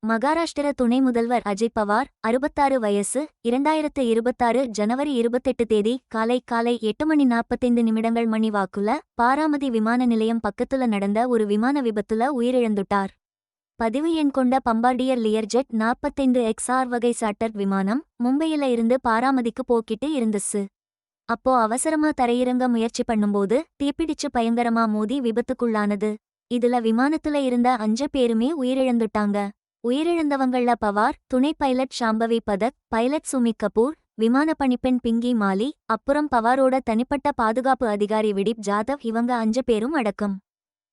மகாராஷ்டிர துணை முதல்வர் அஜய் பவார் 66 வயசு 2026 ஜனவரி 28 தேதி காலை 8:45 மணி வாக்குல பாராமதி விமான நிலையம் பக்கத்துல நடந்த ஒரு விமான விபத்துல உயிரிழந்துட்டார். பதிவு எண் கொண்ட பம்பார்டியர் லியர்ஜெட் 45XR வகை சார்ட்டர் விமானம் மும்பையில இருந்து பாராமதிக்கு போக்கிட்டு இருந்துச்சு. அப்போ அவசரமா தரையிறங்க முயற்சி பண்ணும்போது தீப்பிடிச்சு பயங்கரமா மோதி விபத்துக்குள்ளானது. இதுல விமானத்துல இருந்த 5 பேருமே உயிரிழந்துட்டாங்க. உயிரிழந்தவங்கள பவார், துணை பைலட் ஷாம்பவி பதக், பைலட் சுமித் கபூர், விமான பணிப்பெண் பிங்கி மாலி, அப்புறம் பவாரோட தனிப்பட்ட பாதுகாப்பு அதிகாரி விடிப் ஜாதவ் இவங்க 5 பேரும் அடக்கம்.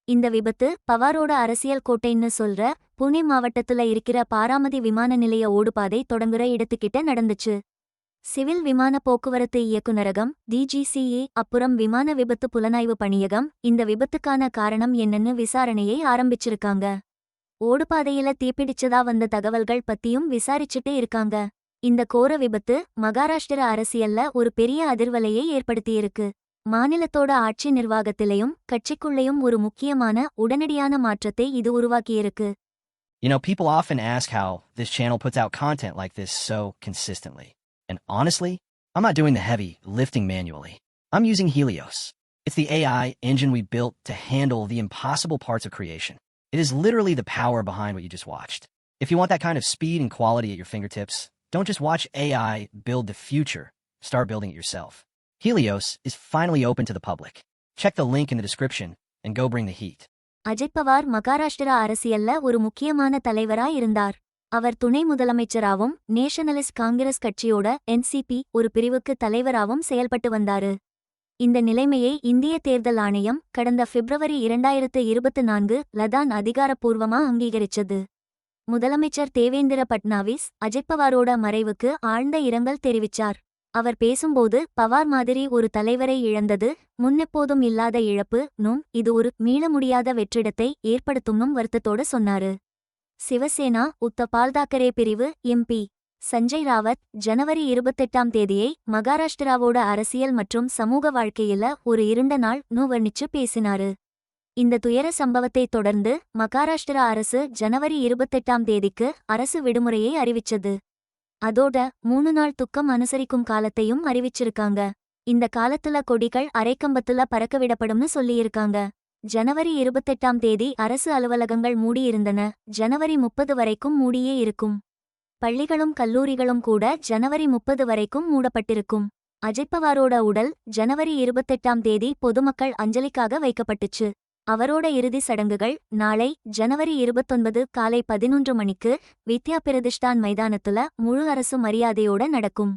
இந்த விபத்து பவாரோட அரசியல் கோட்டைன்னு சொல்ற புனே மாவட்டத்துல இருக்கிற பாராமதி விமான நிலைய ஓடுபாதை தொடங்குற இடத்துக்கிட்ட நடந்துச்சு. சிவில் விமான போக்குவரத்து இயக்குநரகம் DGCA அப்புறம் விமான விபத்து புலனாய்வு பணியகம் இந்த விபத்துக்கான காரணம் என்னன்னு விசாரணையை ஆரம்பிச்சிருக்காங்க. ஓடுபாதையில தீப்பிடிச்சதா வந்த தகவல்கள் பத்தியும் விசாரிச்சுட்டு இருக்காங்க. இந்த கோர விபத்து மகாராஷ்டிர அரசியல்ல ஒரு பெரிய அதிர்வலையை ஏற்படுத்தியிருக்கு. மாநிலத்தோட ஆட்சி நிர்வாகத்திலையும் கட்சிக்குள்ளேயும் ஒரு முக்கியமான உடனடியான மாற்றத்தை இது உருவாக்கியிருக்கு. People often ask how this channel puts out content like this so consistently. And honestly, I'm not doing the heavy lifting manually. I'm using Helios. It's the AI engine we built to handle the impossible parts of creation. It is literally the power behind what you just watched. If you want that kind of speed and quality at your fingertips, don't just watch AI build the future. Start building it yourself. Helios is finally open to the public. Check the link in the description and go bring the heat. Ajay Pawar Maharashtra அரசியல்ல ஒரு முக்கியமான தலைவரா இருந்தார். அவர் துணை முதலமைச்சராவும் nationalist Congress கட்சியோட NCP ஒரு பிரிவுக்கு தலைவராவும் செயல்பட்டு வந்தாரு. இந்த நிலைமையை இந்திய தேர்தல் ஆணையம் கடந்த பிப்ரவரி 2024 லதான் அதிகாரப்பூர்வமா அங்கீகரிச்சது. முதலமைச்சர் தேவேந்திர பட்னாவிஸ் அஜய் பவாரோட மறைவுக்கு ஆழ்ந்த இரங்கல் தெரிவிச்சார். அவர் பேசும்போது பவார் மாதிரி ஒரு தலைவரை இழந்தது முன்னெப்போதும் இல்லாத இழப்பு நும் இது ஒரு மீள முடியாத வெற்றிடத்தை ஏற்படுத்தும்னும் வருத்தத்தோடு சொன்னாரு. சிவசேனா உத்தவ் தாக்கரே பிரிவு MP சஞ்சய் ராவத் ஜனவரி 28ஆம் தேதியை மகாராஷ்டிராவோட அரசியல் மற்றும் சமூக வாழ்க்கையில ஒரு இருண்ட நாள் வர்ணிச்சு பேசினாரு. இந்த துயர சம்பவத்தை தொடர்ந்து மகாராஷ்டிரா அரசு ஜனவரி 28ஆம் தேதிக்கு அரசு விடுமுறையை அறிவிச்சது. அதோட 3 நாள் துக்கம் அனுசரிக்கும் காலத்தையும் அறிவிச்சிருக்காங்க. இந்த காலத்துல கொடிகள் அரைக்கம்பத்துல பறக்கவிடப்படும்னு சொல்லியிருக்காங்க. ஜனவரி 28ஆம் தேதி அரசு அலுவலகங்கள் மூடியிருந்தன. ஜனவரி 30 வரைக்கும் மூடியே இருக்கும். பள்ளிகளும் கல்லூரிகளும் கூட ஜனவரி 30 வரைக்கும் மூடப்பட்டிருக்கும். அஜய் பவாரோட உடல் ஜனவரி 28ஆம் தேதி பொதுமக்கள் அஞ்சலிக்காக வைக்கப்பட்டுச்சு. அவரோட இறுதி சடங்குகள் நாளை ஜனவரி 29 காலை 11 மணிக்கு வித்யா பிரதிஷ்டான் மைதானத்துல முழு அரசு மரியாதையோட நடக்கும்.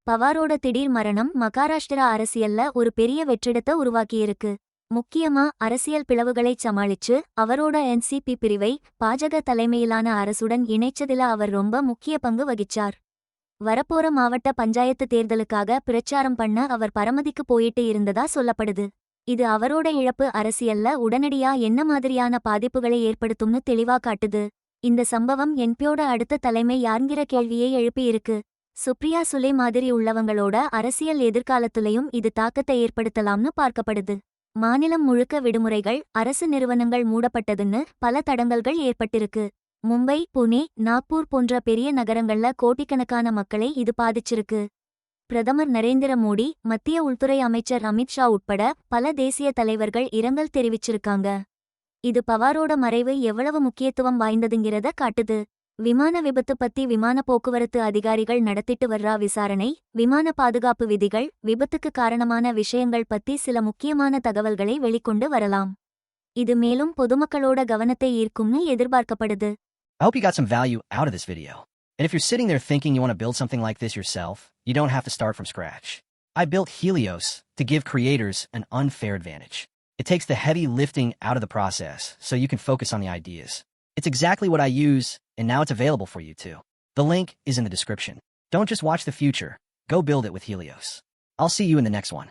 பவாரோட திடீர் மரணம் மகாராஷ்டிரா அரசியல்ல ஒரு பெரிய வெற்றிடத்தை உருவாக்கியிருக்கு. முக்கியமா அரசியல் பிளவுகளைச் சமாளிச்சு அவரோட NCP பிரிவை பாஜக தலைமையிலான அரசுடன் இணைச்சதில அவர் ரொம்ப முக்கிய பங்கு வகிச்சார். வரப்போற மாவட்ட பஞ்சாயத்து தேர்தலுக்காக பிரச்சாரம் பண்ண அவர் பரமதிக்கு போயிட்டு இருந்ததா சொல்லப்படுது. இது அவரோட இழப்பு அரசியல்ல உடனடியா என்ன மாதிரியான பாதிப்புகளை ஏற்படுத்தும்னு தெளிவா காட்டுது. இந்த சம்பவம் NPயோட அடுத்த தலைமை யார்ங்கிற கேள்வியை எழுப்பியிருக்கு. சுப்ரியா சுலே மாதிரி உள்ளவங்களோட அரசியல் எதிர்காலத்துலயும் இது தாக்கத்தை ஏற்படுத்தலாம்னு பார்க்கப்படுது. மாநிலம் முழுக்க விடுமுறைகள் அரசு நிறுவனங்கள் மூடப்பட்டதுன்னு பல தடங்கல்கள் ஏற்பட்டிருக்கு. மும்பை புனே நாக்பூர் போன்ற பெரிய நகரங்கள்ல கோடிக்கணக்கான மக்களை இது பாதிச்சிருக்கு. பிரதமர் நரேந்திர மோடி மத்திய உள்துறை அமைச்சர் அமித்ஷா உட்பட பல தேசிய தலைவர்கள் இரங்கல் தெரிவிச்சிருக்காங்க. இது பவாரோட மறைவு எவ்வளவு முக்கியத்துவம் வாய்ந்ததுங்கிறத காட்டுது. விமான விபத்து பத்தி விமான போக்குவரத்து அதிகாரிகள் நடத்திட்டு வர்ற விசாரணை விமான பாதுகாப்பு விதிகள் விபத்துக்கு காரணமான விஷயங்கள் பத்தி சில முக்கியமான தகவல்களை வெளிக்கொண்டு வரலாம். இது மேலும் பொதுமக்களோட கவனத்தை ஈர்க்கும்னு எதிர்பார்க்கப்படுது. I hope you got some value out of this video. And if you're sitting there thinking you want to build something like this yourself, you don't have to start from scratch. I built Helios to give creators an unfair advantage. It takes the heavy lifting out of the process so you can focus on the ideas. It's exactly what I use, and now it's available for you too. The link is in the description. Don't just watch the future, go build it with Helios. I'll see you in the next one.